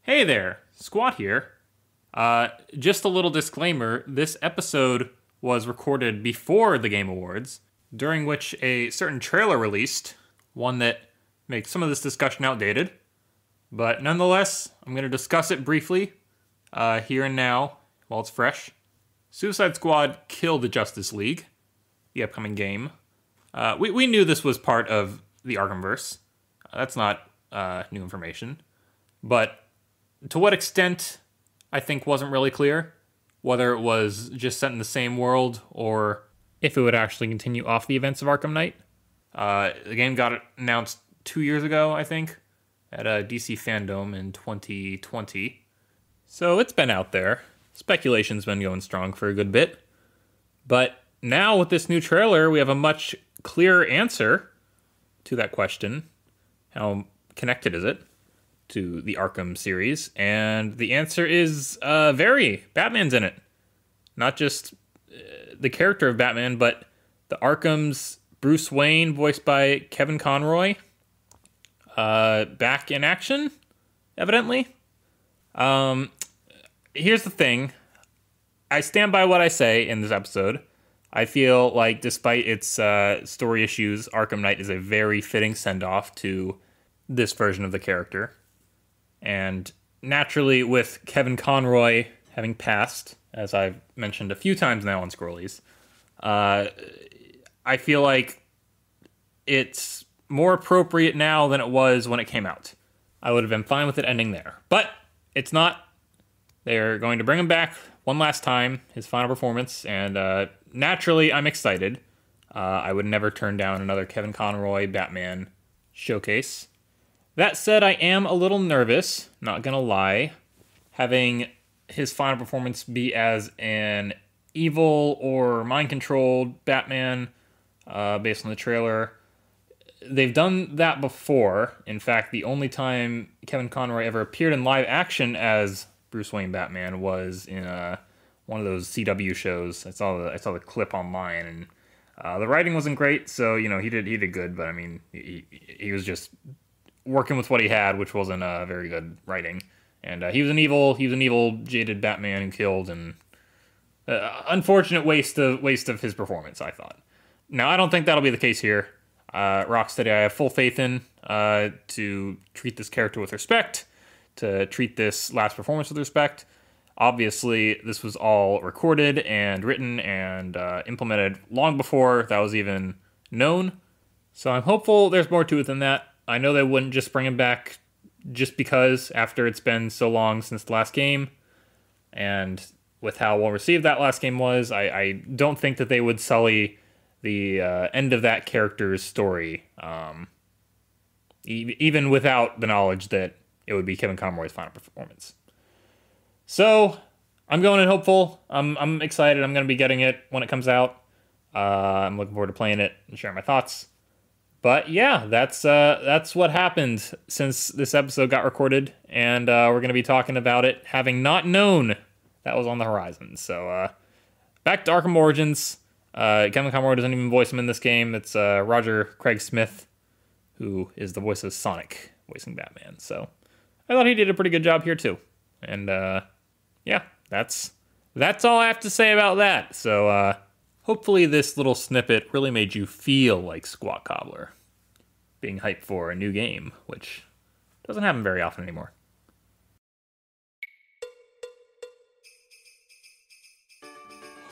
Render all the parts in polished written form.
Hey there, Sqat here. Just a little disclaimer, this episode was recorded before the Game Awards, during which a certain trailer released, one that makes some of this discussion outdated. But nonetheless, I'm going to discuss it briefly, here and now, while it's fresh. Suicide Squad killed the Justice League, the upcoming game. We knew this was part of the Arkhamverse. That's not new information. But to what extent, I think wasn't really clear. Whether it was just set in the same world, or if it would actually continue off the events of Arkham Knight. The game got announced 2 years ago, I think, at a DC Fandom in 2020. So it's been out there. Speculation's been going strong for a good bit. But now with this new trailer, we have a much clearer answer to that question. How connected is it to the Arkham series? And the answer is very. Batman's in it. Not just the character of Batman, but the Arkham's Bruce Wayne, voiced by Kevin Conroy, back in action, evidently. Here's the thing. I stand by what I say in this episode. I feel like despite its story issues, Arkham Knight is a very fitting send-off to this version of the character. And naturally, with Kevin Conroy having passed, as I've mentioned a few times now on Scrollies, I feel like it's more appropriate now than it was when it came out. I would have been fine with it ending there. But it's not. They're going to bring him back one last time, his final performance, and naturally, I'm excited. I would never turn down another Kevin Conroy Batman showcase. That said, I am a little nervous, not gonna lie, having his final performance be as an evil or mind-controlled Batman based on the trailer. They've done that before. In fact, the only time Kevin Conroy ever appeared in live action as Bruce Wayne Batman was in one of those CW shows. I saw the clip online, and the writing wasn't great, so he did good. But I mean, he was just working with what he had, which wasn't very good writing. And he was an evil jaded Batman who killed, and unfortunate waste of his performance, I thought. Now, I don't think that'll be the case here. Rocksteady, I have full faith in to treat this character with respect, to treat this last performance with respect. Obviously, this was all recorded and written and implemented long before that was even known. So I'm hopeful there's more to it than that. I know they wouldn't just bring him back just because after it's been so long since the last game. And with how well received that last game was, I don't think that they would sully the end of that character's story, even without the knowledge that it would be Kevin Conroy's final performance. So I'm going in hopeful. I'm excited. I'm going to be getting it when it comes out. I'm looking forward to playing it and sharing my thoughts. But yeah, that's what happened since this episode got recorded, and we're going to be talking about it, having not known that was on the horizon. So back to Arkham Origins. Kevin Conroy doesn't even voice him in this game. It's Roger Craig Smith, who is the voice of Sonic, voicing Batman. So I thought he did a pretty good job here too. And yeah, that's all I have to say about that. So hopefully this little snippet really made you feel like Sqat Cobbler, being hyped for a new game, which doesn't happen very often anymore.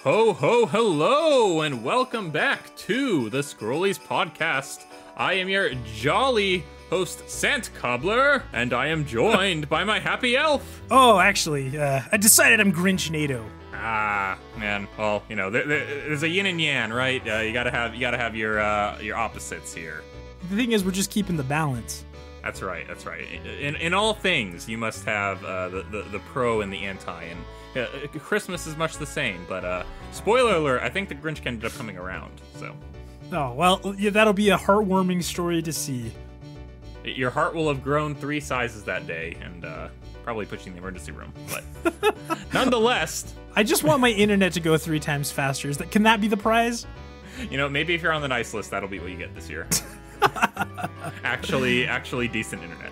Ho ho hello, and welcome back to the Scrollies podcast. I am your jolly host, Sant Cobbler, and I am joined by my happy elf. Oh, actually, I decided I'm Grinchnado. Ah, man. Well, there's a yin and yang, right? You gotta have your opposites here. The thing is, we're just keeping the balance. That's right. In all things, you must have the pro and the anti, and Christmas is much the same. But spoiler alert, I think the Grinch ended up coming around. So. Oh well, yeah, that'll be a heartwarming story to see. Your heart will have grown 3 sizes that day, and probably put you in the emergency room. But nonetheless, I just want my internet to go 3 times faster. Can that be the prize? Maybe if you're on the nice list, that'll be what you get this year. Actually decent internet.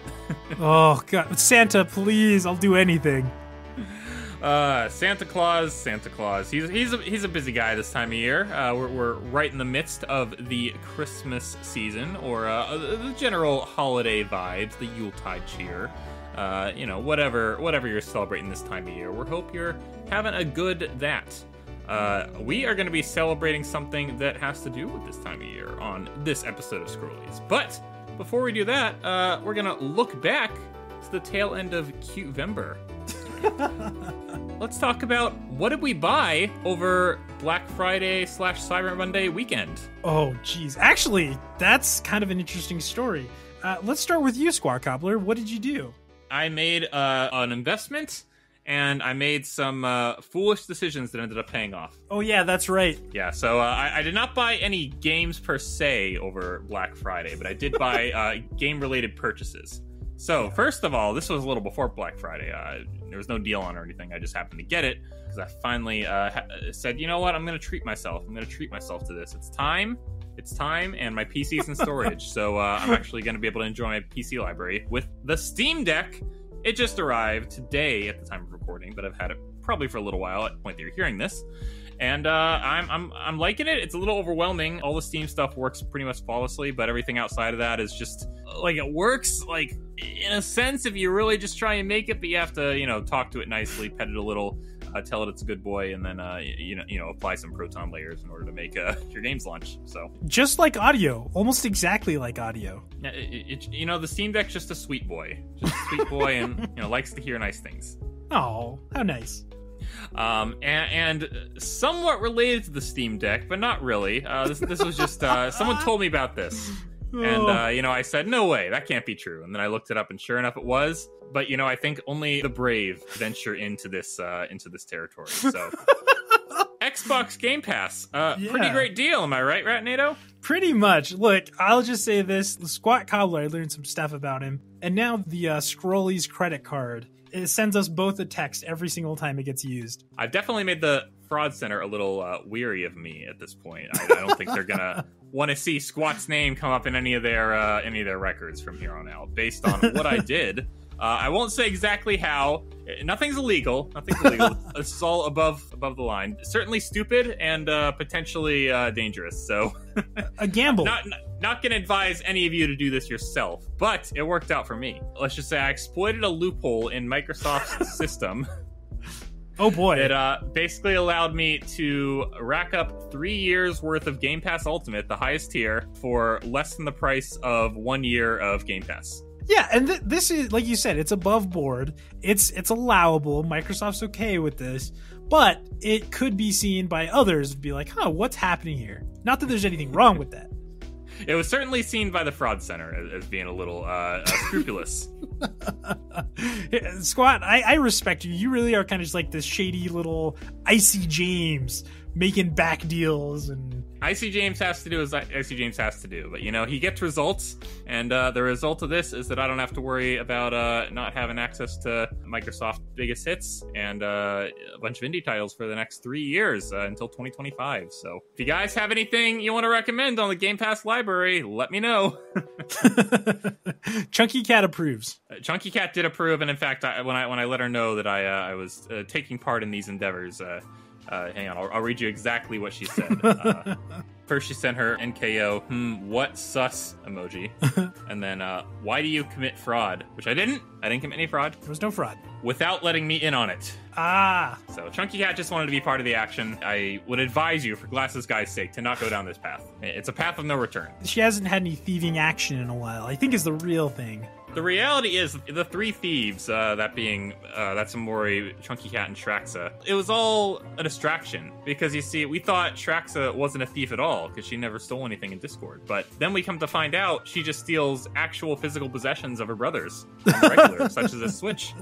Oh God, Santa, please! I'll do anything. Santa Claus. He's a busy guy this time of year. We're right in the midst of the Christmas season, or the general holiday vibes, the Yuletide cheer. Whatever you're celebrating this time of year. We hope you're having a good that. We are going to be celebrating something that has to do with this time of year on this episode of Scrollies. But before we do that, we're going to look back to the tail end of Cute-vember. Let's talk about what did we buy over Black Friday / Cyber Monday weekend. Oh, geez. Actually, that's kind of an interesting story. Let's start with you, Sqat Cobbler. What did you do? I made an investment, and I made some foolish decisions that ended up paying off. Oh, yeah, that's right. Yeah, so I did not buy any games per se over Black Friday, but I did buy game-related purchases. So, first of all, this was a little before Black Friday. There was no deal on it or anything. I just happened to get it because I finally said, you know what? I'm going to treat myself. I'm going to treat myself to this. It's time, and my PC's in storage. So I'm actually going to be able to enjoy my PC library with the Steam Deck. It just arrived today at the time of recording, but I've had it probably for a little while at the point that you're hearing this. And I'm liking it. It's a little overwhelming. All the Steam stuff works pretty much flawlessly, but everything outside of that is just like it works like in a sense if you really just try and make it, but you have to talk to it nicely, pet it a little, tell it it's a good boy, and then apply some proton layers in order to make your games launch. So just like audio, almost exactly like audio. The Steam Deck's just a sweet boy, and likes to hear nice things. Oh, how nice. And somewhat related to the Steam Deck, but not really. This was just someone told me about this, and I said, no way, that can't be true. And then I looked it up, and sure enough, it was. But I think only the brave venture into this territory. So, Xbox Game Pass, pretty great deal, am I right, Ratnado? Pretty much. Look, I'll just say this: the Sqat Cobbler, I learned some stuff about him, and now the Scrollies credit card. It sends us both a text every single time it gets used. I've definitely made the Fraud Center a little weary of me at this point. I don't think they're gonna want to see Squat's name come up in any of their records from here on out. Based on what I did, I won't say exactly how. Nothing's illegal. This is all above the line. Certainly stupid and potentially dangerous. So a gamble. Not going to advise any of you to do this yourself, but it worked out for me. Let's just say I exploited a loophole in Microsoft's system. Oh boy. It basically allowed me to rack up 3 years worth of Game Pass Ultimate, the highest tier, for less than the price of 1 year of Game Pass. Yeah, and this is, like you said, it's above board. It's allowable. Microsoft's okay with this, but it could be seen by others to be like, what's happening here? Not that there's anything wrong with that. It was certainly seen by the Fraud Center as being a little scrupulous. Sqat, I respect you. You really are kind of just like this shady little Icy James making back deals. And Icy James has to do as Icy James has to do. But, he gets results. And the result of this is that I don't have to worry about not having access to Microsoft's biggest hits and a bunch of indie titles for the next 3 years until 2025. So if you guys have anything you want to recommend on the Game Pass library, let me know. Chunky Cat approves. Chunky Cat did approve. And in fact, when I let her know that I was taking part in these endeavors, hang on, I'll read you exactly what she said. First, she sent her NKO, what sus emoji. And then, why do you commit fraud? Which I didn't. I didn't commit any fraud. There was no fraud. Without letting me in on it. Ah. So, Chunky Cat just wanted to be part of the action. I would advise you, for Glasses Guy's sake, to not go down this path. It's a path of no return. She hasn't had any thieving action in a while, I think is the real thing. The reality is, the three thieves, that being Mori, Chunky Cat, and Shraxa, it was all a distraction. Because, you see, we thought Shraxa wasn't a thief at all, because she never stole anything in Discord. But then we come to find out she just steals actual physical possessions of her brothers on the regular, such as a Switch.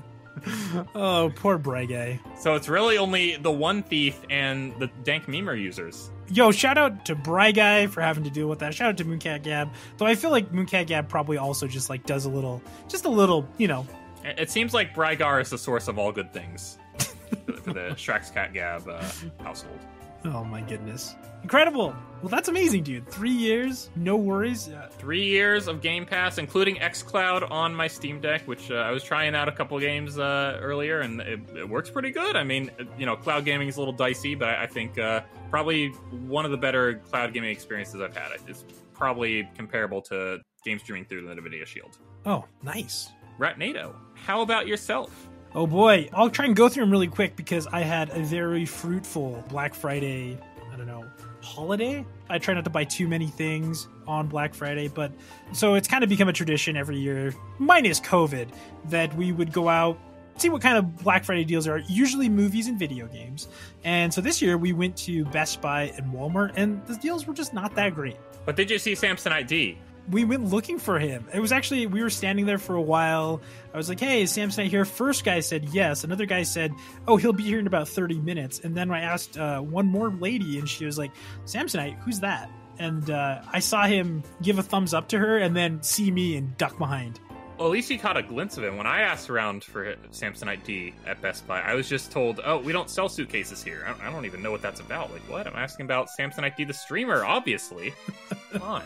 Oh, poor Brygay. So it's really only the one thief and the dank memer users. Yo, shout out to Brygay for having to deal with that. Shout out to Mooncat Gab. Though I feel like Mooncat Gab probably also just like does a little, It seems like Brygar is the source of all good things for the Shrax Cat Gab household. Oh my goodness. Incredible. Well, that's amazing, dude. 3 years, no worries. 3 years of Game Pass, including xCloud on my Steam Deck, which I was trying out a couple games earlier, and it works pretty good. I mean, cloud gaming is a little dicey, but I think probably one of the better cloud gaming experiences I've had. It's probably comparable to game streaming through the NVIDIA Shield. Oh, nice. Ratnado, how about yourself? Oh boy, I'll try and go through them really quick because I had a very fruitful Black Friday, holiday. I try not to buy too many things on Black Friday, but so it's kind of become a tradition every year, minus COVID, that we would go out, see what kind of Black Friday deals are, usually movies and video games. And so this year we went to Best Buy and Walmart, and the deals were just not that great. But did you see Samsonite D? We went looking for him. It was actually, we were standing there for a while. I was like, hey, is Samsonite here? First guy said yes. Another guy said, oh, he'll be here in about 30 minutes. And then I asked one more lady, and she was like, Samsonite, who's that? And I saw him give a thumbs up to her and then see me and duck behind. Well, at least you caught a glimpse of him. When I asked around for Samsonite D at Best Buy, I was just told, oh, we don't sell suitcases here. I don't even know what that's about. Like, what? I'm asking about Samsonite D, the streamer, obviously. Come on.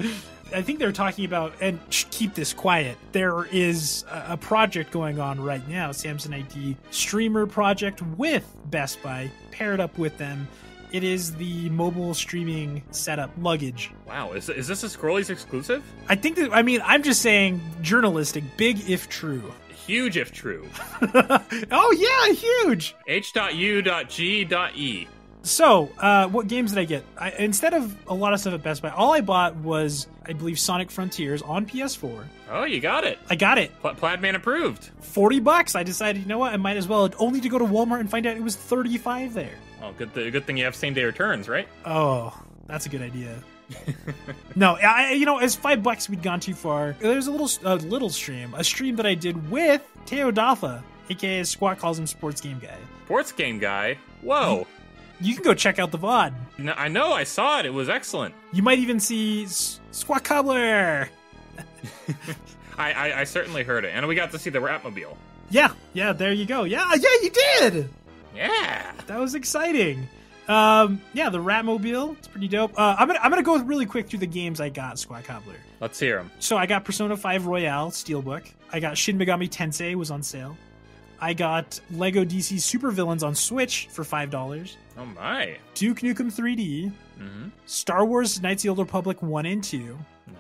I think they're talking about, and keep this quiet, there is a project going on right now, Samsonite D streamer project with Best Buy, paired up with them. It is the mobile streaming setup luggage. Wow, is this a Scrollies exclusive? I think that, I'm just saying journalistic, big if true. Huge if true. Oh yeah, huge! H.U.G.E. So, what games did I get? Instead of a lot of stuff at Best Buy, all I bought was, I believe, Sonic Frontiers on PS4. Oh, you got it. I got it. Plaidman approved. $40. I decided, you know what, I might as well, only to go to Walmart and find out it was $35 there. Oh, good thing you have same-day returns, right? Oh, that's a good idea. No, as $5 we'd gone too far. There's a little stream, a stream that I did with Teodafa, aka Sqat calls him Sports Game Guy. Sports Game Guy? Whoa. You can go check out the VOD. No, I know, I saw it. It was excellent. You might even see Sqat Cobbler. I certainly heard it, and we got to see the Ratmobile. Yeah, there you go. Yeah, you did. Yeah, that was exciting. The Ratmobile, it's pretty dope. I'm gonna go really quick through the games I got, Sqat Cobbler. Let's hear them. So I got Persona 5 Royale Steelbook. I got Shin Megami Tensei was on sale. I got Lego DC Supervillains on Switch for $5. Oh my. Duke Nukem 3D. Mm-hmm. Star Wars Knights of the Old Republic 1 and 2.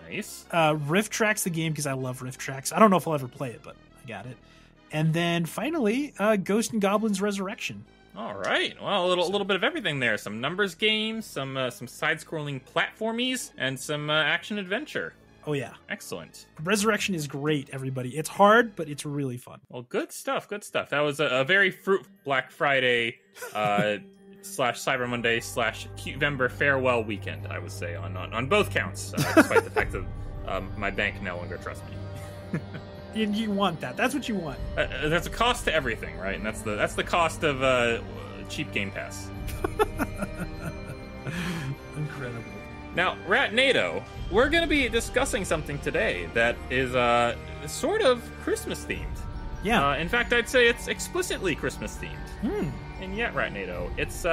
Nice. Rift Tracks the game because I love Rift Tracks. I don't know if I'll ever play it, but I got it. And then finally, Ghost and Goblins Resurrection. All right. Well, a little bit of everything there. Some numbers games, some side-scrolling platformies, and some action adventure. Oh, yeah. Excellent. Resurrection is great, everybody. It's hard, but it's really fun. Well, good stuff. That was a very fruitful Black Friday slash Cyber Monday slash Cutember farewell weekend, I would say, on both counts, despite the fact that my bank no longer trusts me. You want that. That's what you want. There's a cost to everything, right? And that's the cost of cheap Game Pass. Incredible. Now, Ratnado, we're going to be discussing something today that is sort of Christmas themed. Yeah. In fact, I'd say it's explicitly Christmas themed. And yet, Ratnado, it's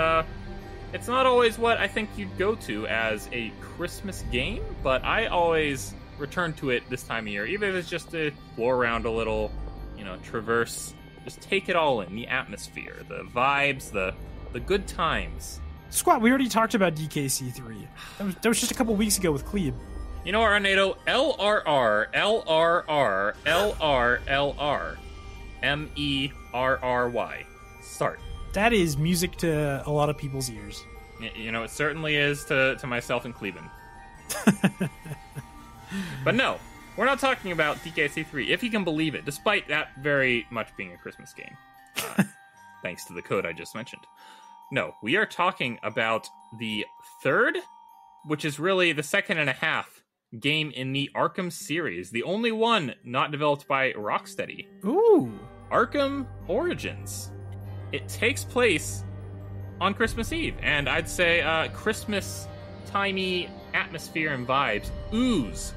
not always what I think you'd go to as a Christmas game, but I always return to it this time of year, even if it's just to explore around a little, traverse, just take it all in, the atmosphere, the vibes, the good times. Sqat, we already talked about DKC3. That was just a couple weeks ago with Clebe. You know what, Ratnado? LRR, LRR, LRLR, MERRY. Start. That is music to a lot of people's ears. It certainly is to myself and Cleveland. But no, we're not talking about DKC3, if you can believe it, despite that very much being a Christmas game. Thanks to the code I just mentioned. No, we are talking about the third, which is really the second and a half game in the Arkham series. The only one not developed by Rocksteady. Ooh. Arkham Origins. It takes place on Christmas Eve, and I'd say Christmas-timey atmosphere and vibes ooze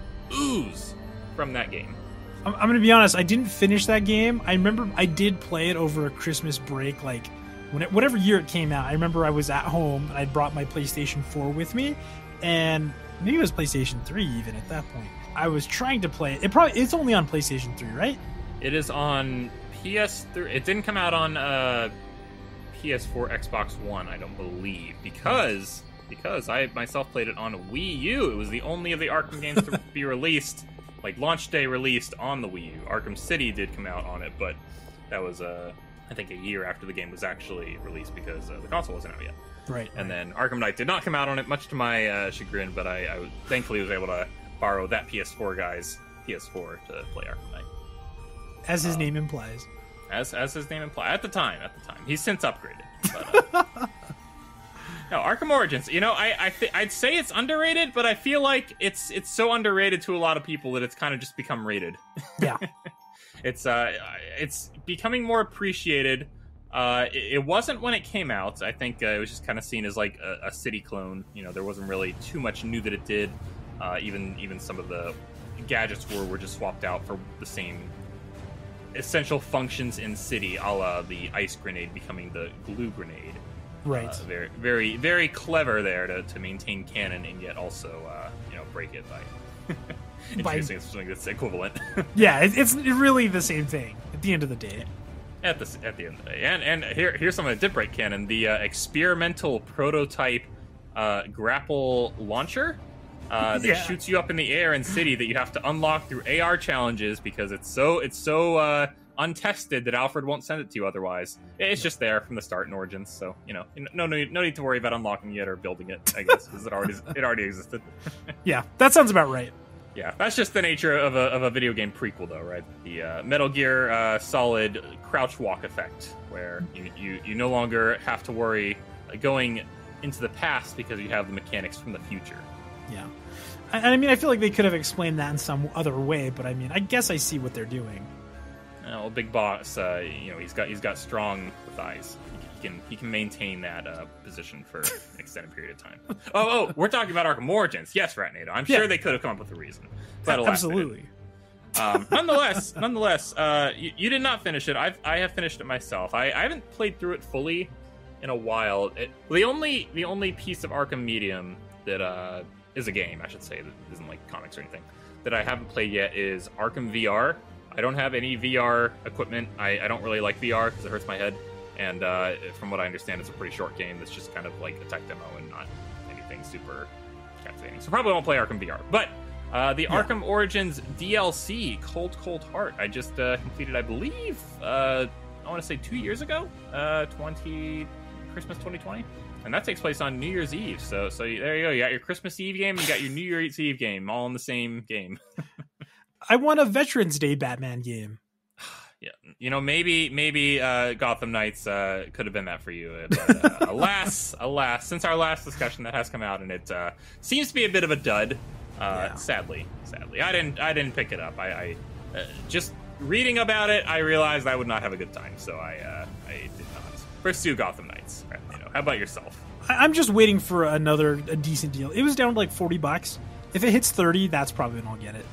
from that game. I'm going to be honest, I didn't finish that game. I remember I did play it over a Christmas break, whatever year it came out. I remember I was at home and I brought my PlayStation 4 with me, and maybe it was PlayStation 3 even at that point. I was trying to play it. It's only on PlayStation 3, right? It is on PS3. It didn't come out on PS4, Xbox One, I don't believe, because I myself played it on a Wii U. It was the only of the Arkham games to be released, like launch day released on the Wii U. Arkham City did come out on it, but that was I think a year after the game was actually released because the console wasn't out yet. Right. And then Arkham Knight did not come out on it, much to my chagrin, but I thankfully was able to borrow that PS4 guy's PS4 to play Arkham Knight. As his name implies. As his name implies. At the time. He's since upgraded. But, no, Arkham Origins. You know, I'd say it's underrated, but I feel like it's so underrated to a lot of people that it's kind of just become rated. Yeah. It's becoming more appreciated. It wasn't when it came out. I think it was just kind of seen as like a city clone. You know, there wasn't really too much new that it did. Even some of the gadgets were just swapped out for the same essential functions in city, a la the ice grenade becoming the glue grenade. Right. Very, very, very clever there to maintain canon and yet also break it by introducing something that's equivalent. Yeah, it's really the same thing at the end of the day. At the end of the day, and here's something that did break canon: the experimental prototype grapple launcher that shoots you up in the air in city that you have to unlock through AR challenges because it's so untested that Alfred won't send it to you otherwise. It's just there from the start in Origins, so no need to worry about unlocking it or building it, I guess, because it already existed. Yeah, that sounds about right. Yeah, that's just the nature of a video game prequel, though, right? The Metal Gear Solid crouch walk effect, where you no longer have to worry going into the past because you have the mechanics from the future. Yeah, I mean, I feel like they could have explained that in some other way, but I mean, I guess I see what they're doing. Well, Big Boss, he's got strong thighs. He can maintain that position for an extended period of time. Oh, we're talking about Arkham Origins. Yes, Ratnado. I'm sure they could have come up with a reason. Absolutely. Nonetheless, you did not finish it. I have finished it myself. I haven't played through it fully in a while. The only piece of Arkham medium that is a game, I should say, that isn't like comics or anything, that I haven't played yet is Arkham VR. I don't have any VR equipment. I don't really like VR because it hurts my head. And from what I understand, it's a pretty short game that's just kind of like a tech demo and not anything super captivating. So probably won't play Arkham VR. But the Arkham Origins DLC, Cold Heart, I just completed, I believe, I want to say 2 years ago, Christmas 2020. And that takes place on New Year's Eve. So there you go. You got your Christmas Eve game, you got your New Year's Eve game, all in the same game. I want a Veterans Day Batman game. Yeah, maybe Gotham Knights could have been that for you. But, alas, since our last discussion, that has come out, and it seems to be a bit of a dud. Sadly, I didn't pick it up. I just reading about it, I realized I would not have a good time, so I did not pursue Gotham Knights. How about yourself? I'm just waiting for a decent deal. It was down to like $40. If it hits 30, that's probably when I'll get it.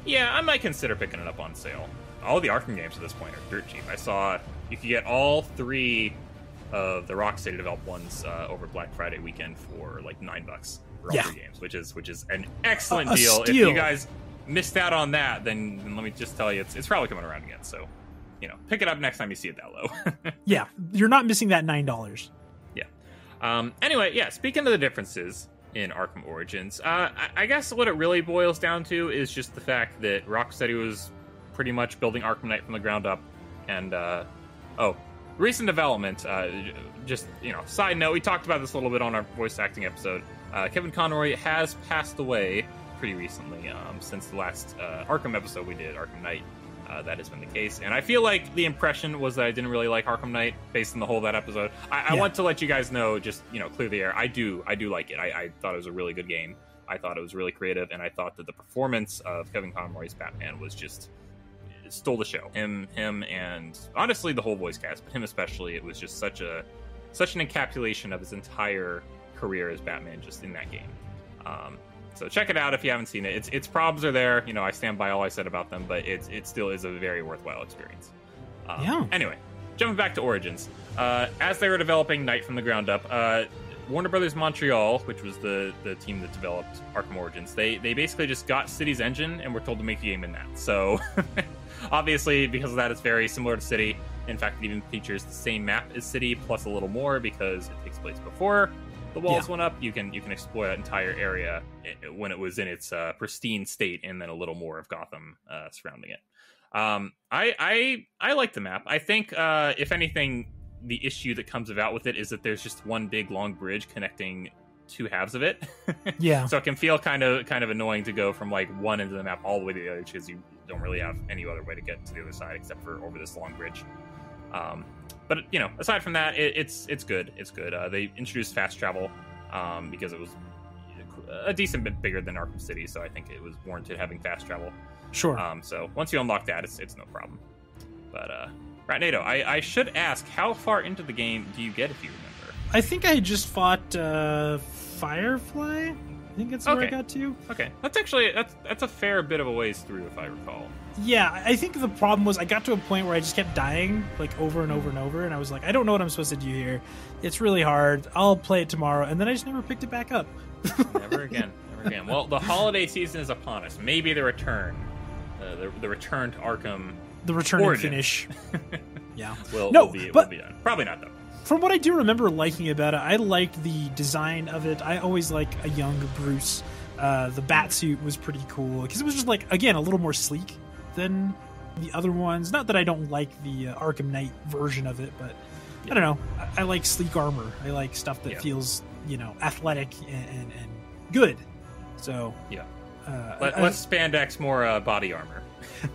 Yeah, I might consider picking it up on sale. All the Arkham games at this point are dirt cheap. I saw you could get all 3 of the Rocksteady developed ones over Black Friday weekend for like $9 for all 3 games, which is an excellent deal. Steal. If you guys missed out on that, then let me just tell you, it's probably coming around again. So, pick it up next time you see it that low. Yeah, you're not missing that $9. Yeah. Anyway, speaking of the differences in Arkham Origins, I guess what it really boils down to is just the fact that Rocksteady was pretty much building Arkham Knight from the ground up. And, recent development, side note, we talked about this a little bit on our voice acting episode. Kevin Conroy has passed away pretty recently, since the last Arkham episode we did, Arkham Knight. That has been the case. And I feel like the impression was that I didn't really like Arkham Knight based on the whole of that episode. I want to let you guys know, just, clear the air. I do like it. I thought it was a really good game. I thought it was really creative, and I thought that the performance of Kevin Conroy's Batman was just stole the show. Him, and honestly the whole voice cast, but him especially. It was just such an encapsulation of his entire career as Batman just in that game. So check it out if you haven't seen it. Its problems are there. I stand by all I said about them, but it still is a very worthwhile experience. Anyway, jumping back to Origins. as they were developing Knight from the ground up, Warner Brothers Montreal, which was the team that developed Arkham Origins, they basically just got City's engine and were told to make a game in that. So obviously, because of that, it's very similar to City. In fact, it even features the same map as City, plus a little more because it takes place before the walls went up. You can explore that entire area when it was in its pristine state, and then a little more of Gotham surrounding it. I like the map. I think if anything, the issue that comes about with it is that there's just one big long bridge connecting two halves of it. Yeah. So it can feel kind of annoying to go from like one end of the map all the way to the other, because you don't really have any other way to get to the other side except for over this long bridge. But aside from that, it's good. It's good. They introduced fast travel because it was a decent bit bigger than Arkham City, so I think it was warranted having fast travel. Sure. So once you unlock that, it's no problem. But Ratnado, I should ask, how far into the game do you get, if you remember? I think I just fought Firefly. I think that's where I got to. Okay, that's a fair bit of a ways through, if I recall. Yeah, I think the problem was I got to a point where I just kept dying like over and over and over, and I was like, I don't know what I'm supposed to do here. It's really hard. I'll play it tomorrow, and then I just never picked it back up. Never again. Well, the holiday season is upon us. Maybe the return, the return to Arkham. The return Origins. and finish. Yeah. will be done. Probably not, though. From what I do remember liking about it, I liked the design of it. I always like a young Bruce. The Batsuit was pretty cool because it was just like, again, a little more sleek than the other ones. Not that I don't like the Arkham Knight version of it, but I don't know. I like sleek armor. I like stuff that feels, athletic and good. So yeah, less spandex, more body armor.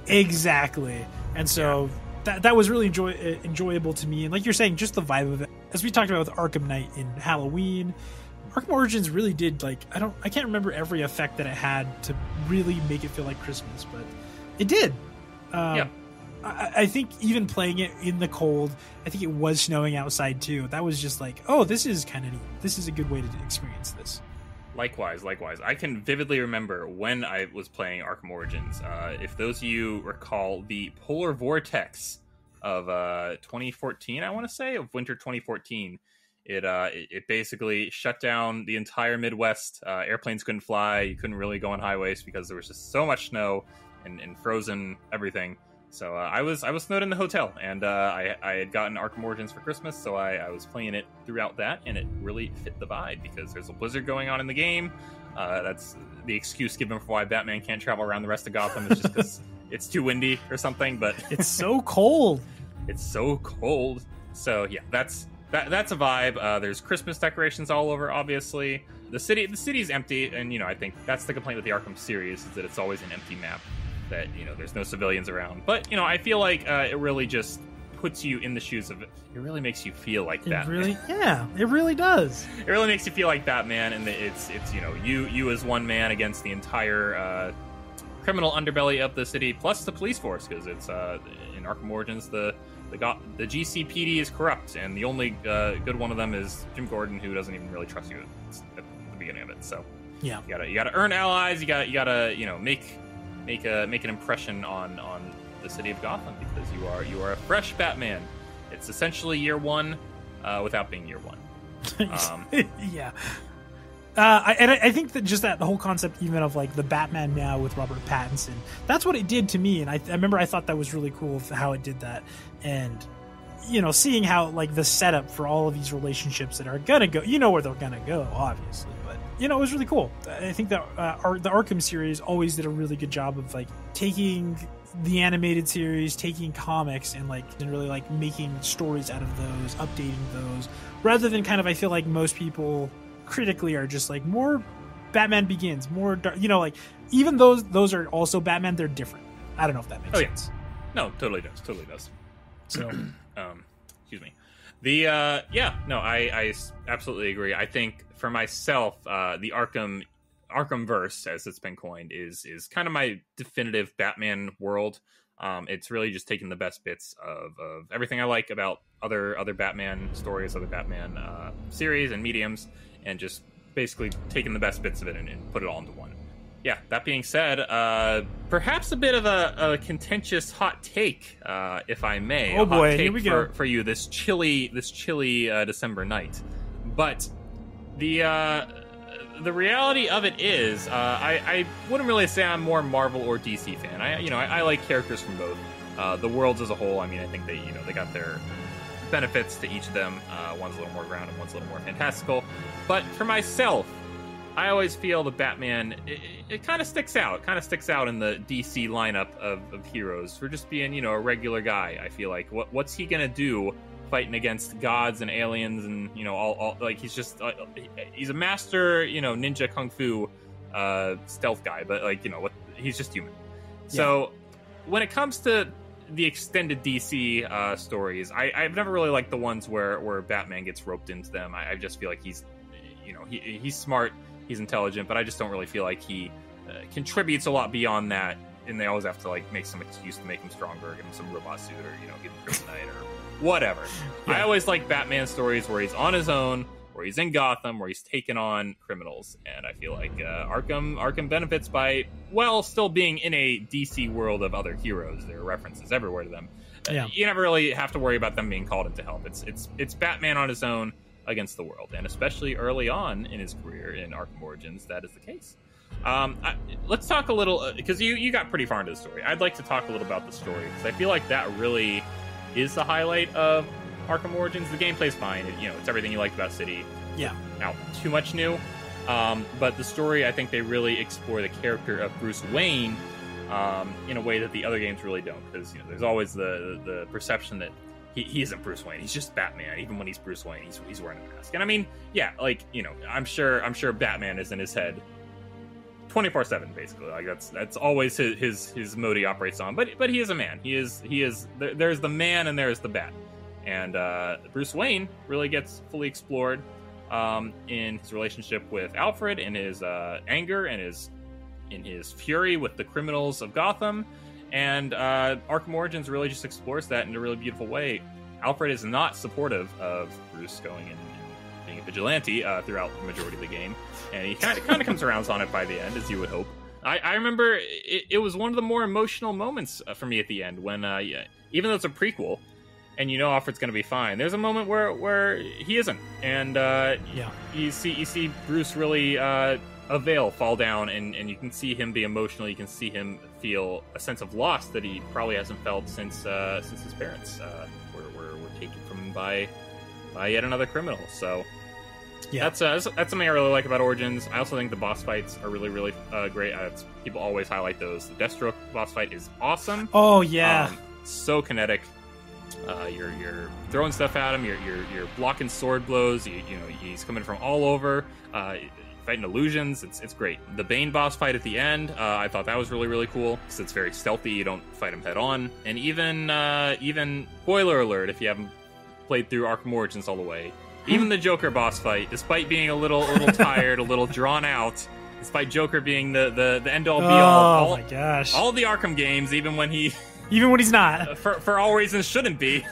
Exactly. And so that was really enjoyable to me. And like you're saying, just the vibe of it. As we talked about with Arkham Knight in Halloween, Arkham Origins really did, like, I can't remember every effect that it had to really make it feel like Christmas, but it did. I think even playing it in the cold, I think it was snowing outside too. That was just like, oh, this is kind of neat. This is a good way to experience this. Likewise. I can vividly remember when I was playing Arkham Origins. If those of you recall the polar vortex of 2014, I want to say, of winter 2014, it basically shut down the entire Midwest. Airplanes couldn't fly. You couldn't really go on highways because there was just so much snow and frozen everything. So I was snowed in the hotel, and I had gotten Arkham Origins for Christmas, so I was playing it throughout that, and it really fit the vibe because there's a blizzard going on in the game. That's the excuse given for why Batman can't travel around the rest of Gotham. It's just because it's too windy or something. But it's so cold. It's so cold. So yeah, that's a vibe. There's Christmas decorations all over. Obviously, the city's empty, and I think that's the complaint with the Arkham series, is that it's always an empty map. That there's no civilians around, but I feel like it really just puts you in the shoes of it. It really makes you feel like Batman. It really does. It really makes you feel like Batman, and it's you as one man against the entire criminal underbelly of the city, plus the police force, because it's in Arkham Origins the GCPD is corrupt, and the only good one of them is Jim Gordon, who doesn't even really trust you at the beginning of it. So yeah, you gotta earn allies. You gotta make an impression on the city of Gotham, because you are a fresh Batman. It's essentially year one without being year one. Yeah. I think that just the whole concept even of like the Batman now with Robert Pattinson, that's what it did to me. And I remember I thought that was really cool how it did that. And seeing how like the setup for all of these relationships that are gonna go, where they're gonna go, obviously. It was really cool. I think that the Arkham series always did a really good job of like taking the animated series, taking comics, and really like making stories out of those, updating those, rather than kind of, I feel like most people critically are just like more Batman Begins, more dark, like even those are also Batman, they're different. I don't know if that makes sense. No, totally does. So, excuse me. I absolutely agree. I think for myself, the Arkham verse, as it's been coined, is kind of my definitive Batman world. It's really just taking the best bits of everything I like about other Batman stories, other Batman series and mediums, and just basically taking the best bits of it and put it all into one. Yeah, that being said, perhaps a bit of a contentious hot take, if I may. Oh boy, a hot take here we go. For you this chilly December night. But the reality of it is, I wouldn't really say I'm more Marvel or DC fan. I like characters from both. The worlds as a whole, I mean, I think they got their benefits to each of them. One's a little more grounded, one's a little more fantastical. But for myself, I always feel the Batman, it kind of sticks out. It kind of sticks out in the DC lineup of heroes for just being, a regular guy. I feel like, what's he going to do fighting against gods and aliens and, all like, he's just, he's a master, ninja kung fu stealth guy, but, like, he's just human. Yeah. So when it comes to the extended DC stories, I've never really liked the ones where Batman gets roped into them. I just feel like he's, he's smart. He's intelligent, but I just don't really feel like he contributes a lot beyond that. And they always have to make some excuse to make him stronger, give him some robot suit, or give him kryptonite or whatever. Yeah. I always like Batman stories where he's on his own, where he's in Gotham, where he's taken on criminals. And I feel like Arkham benefits by still being in a DC world of other heroes. There are references everywhere to them. Yeah. You never really have to worry about them being called into help. It's Batman on his own against the world, and especially early on in his career in Arkham Origins, that is the case. Let's talk a little, because you got pretty far into the story. I'd like to talk a little about the story, because I feel like that really is the highlight of Arkham Origins. The gameplay's fine. It's everything you liked about City. Yeah. Now, too much new. But the story, I think they really explore the character of Bruce Wayne in a way that the other games really don't, because there's always the perception that he isn't Bruce Wayne. He's just Batman. Even when he's Bruce Wayne, he's wearing a mask. And I mean, yeah, I'm sure Batman is in his head 24/7, basically. Like that's always his mode he operates on. But he is a man. He is. There's the man and there's the Bat. And Bruce Wayne really gets fully explored in his relationship with Alfred, in his anger, and in his fury with the criminals of Gotham. And Arkham Origins really just explores that in a really beautiful way. Alfred is not supportive of Bruce going and being a vigilante throughout the majority of the game, and he kind of comes around on it by the end, as you would hope. I remember it was one of the more emotional moments for me at the end when, even though it's a prequel, and Alfred's going to be fine, there's a moment where he isn't, and you see Bruce really a veil fall down, and you can see him be emotional. You can see him feel a sense of loss that he probably hasn't felt since his parents were taken from him by yet another criminal. So yeah, that's something I really like about Origins. I also think the boss fights are really, really great. People always highlight those. The Deathstroke boss fight is awesome. Oh yeah, so kinetic. You're throwing stuff at him. You're blocking sword blows. He's coming from all over. Fighting illusions. It's great. The Bane boss fight at the end, I thought that was really, really cool, because it's very stealthy. You don't fight him head on. And even spoiler alert, if you haven't played through Arkham Origins all the way, even the Joker boss fight, despite being a little tired, a little drawn out, despite Joker being the end all be all. Oh my gosh! All the Arkham games, even when he's not, for all reasons shouldn't be.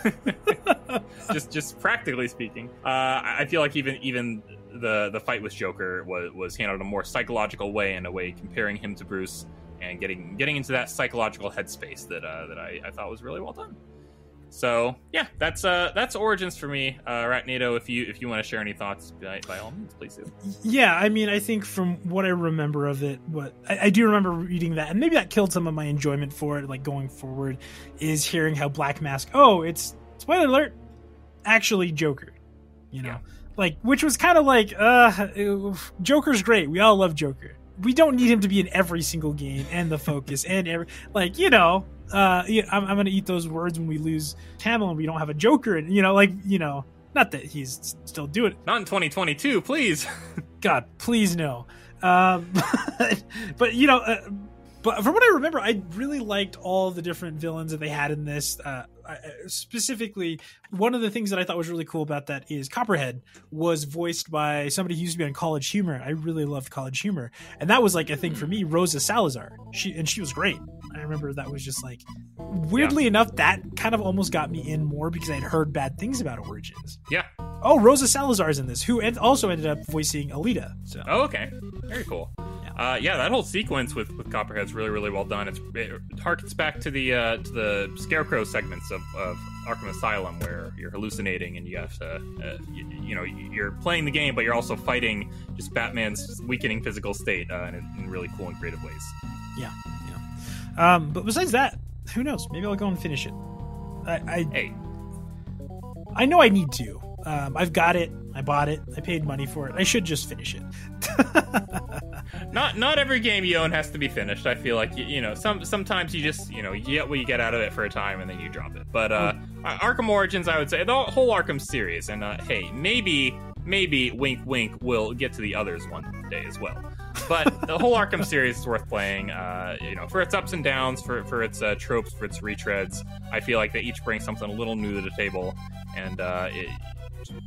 just practically speaking, I feel like even the fight with Joker was handled in a more psychological way, in a way comparing him to Bruce and getting into that psychological headspace that I thought was really well done. So yeah, that's Origins for me. Ratnado, if you want to share any thoughts, by all means, please do. Yeah, I mean, I think from what I remember of it, I do remember reading that, and maybe that killed some of my enjoyment for it, like going forward, is hearing how Black Mask, it's spoiler alert, actually Joker, Yeah. Like, which was kind of like, Joker's great. We all love Joker. We don't need him to be in every single game and the focus and I'm going to eat those words when we lose Hamill and we don't have a Joker. And, not that he's still doing it. Not in 2022, please. God, please no. But from what I remember, I really liked all the different villains that they had in this. Specifically, one of the things that I thought was really cool about that is Copperhead was voiced by somebody who used to be on College Humor. I really loved College Humor. And that was like a thing for me, Rosa Salazar. She was great. I remember that was just like, weirdly enough, that kind of almost got me in more because I had heard bad things about Origins. Yeah. Oh, Rosa Salazar's in this, who also ended up voicing Alita. So. Oh, okay. Very cool. Yeah. Yeah, that whole sequence with Copperhead's really, really well done. It harkens back to the Scarecrow segments of Arkham Asylum, where you're hallucinating and you have to, you're playing the game, but you're also fighting just Batman's weakening physical state in really cool and creative ways. Yeah. But besides that, who knows? Maybe I'll go and finish it. I know I need to. I've got it. I bought it. I paid money for it. I should just finish it. Not every game you own has to be finished. I feel like sometimes you just you get what you get out of it for a time and then you drop it. But Arkham Origins, I would say the whole Arkham series, and hey, maybe wink wink we'll get to the others one day as well. But the whole Arkham series is worth playing. For its ups and downs, for its tropes, for its retreads. I feel like they each bring something a little new to the table, and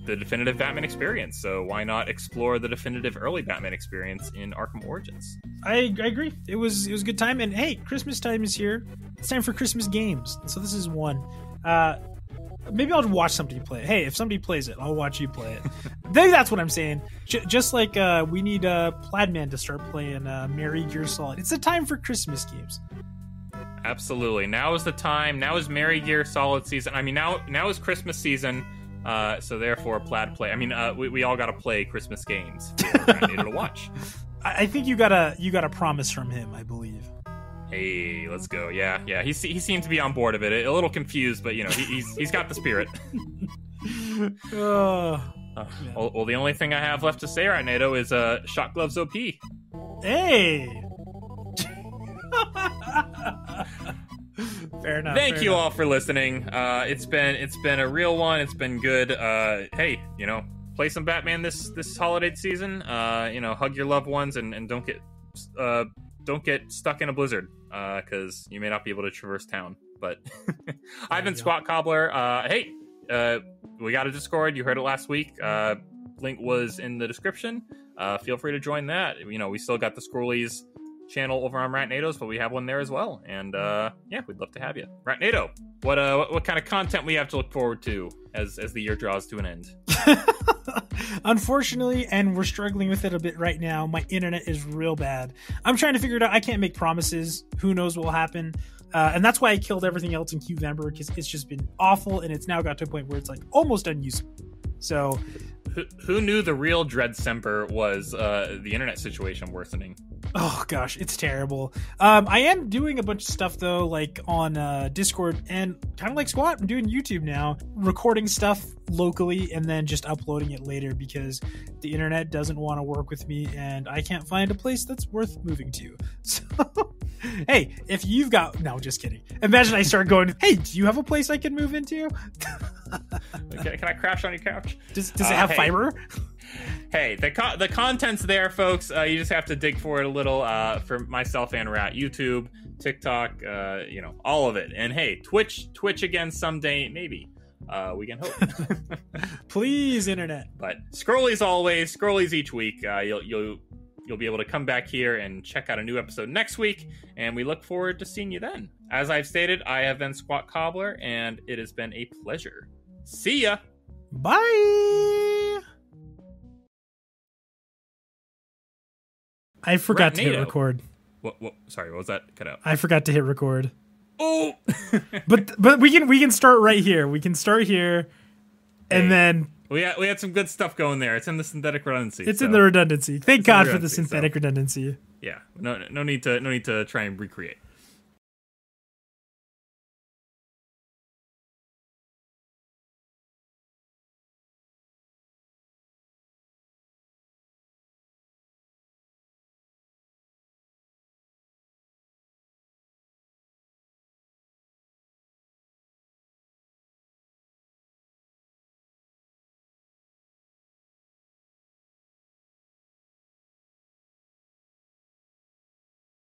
the definitive Batman experience. So why not explore the definitive early Batman experience in Arkham Origins? I agree. It was a good time, and hey, Christmas time is here. It's time for Christmas games. So this is one. Maybe I'll watch somebody play it. Hey, if somebody plays it, I'll watch you play it. Maybe that's what I'm saying. Just like we need Plaidman to start playing Merry Gear Solid. It's a time for Christmas games. Absolutely. Now is the time. Now is Merry Gear Solid season. I mean, now is Christmas season. So therefore, Plaid play. I mean, we all got to play Christmas games for Ratnado to watch. I think you got a promise from him, I believe. Hey, let's go. Yeah. He seemed to be on board of it. A little confused, but he's got the spirit. Well, the only thing I have left to say, Ratnado, is Shot Gloves OP. Hey. Fair enough. Thank you all for listening. It's been a real one. It's been good. Hey, play some Batman this holiday season. Hug your loved ones and don't get stuck in a blizzard, because you may not be able to traverse town. But I've been Sqat Cobbler. Hey, we got a Discord. You heard it last week. Link was in the description. Feel free to join that. We still got the Scrollies channel over on Ratnado's, but we have one there as well. And we'd love to have you. Ratnado, what kind of content we have to look forward to as the year draws to an end? Unfortunately, and we're struggling with it a bit right now, my internet is real bad. I'm trying to figure it out. I can't make promises. Who knows what will happen? And that's why I killed everything else in Qvember, because it's just been awful, and it's now got to a point where it's like almost unusable. So who knew the real Dread Semper was the internet situation worsening? Oh gosh, it's terrible. I am doing a bunch of stuff though, like on Discord, and kind of like Sqat, I'm doing YouTube now, recording stuff locally and then just uploading it later because the internet doesn't want to work with me and I can't find a place that's worth moving to. So hey, if you've got... No, just kidding. Imagine I start going, hey, do you have a place I can move into? Can I crash on your couch? Does it have fiber? Hey, the content's there, folks. You just have to dig for it a little. For myself and Rat, YouTube, TikTok, all of it. And hey, Twitch again someday, maybe. We can hope. Please, internet. But Scrollies always, Scrollies each week. You'll be able to come back here and check out a new episode next week, and we look forward to seeing you then. As I've stated, I have been Sqat Cobbler, and it has been a pleasure. See ya! Bye! I forgot to hit record. What? Sorry, what was that? Cut out. I forgot to hit record. Oh! but we can start right here. We can start here, and then... We had some good stuff going there. It's in the synthetic redundancy. It's in the redundancy. Thank God for the synthetic redundancy. Yeah, no need to try and recreate.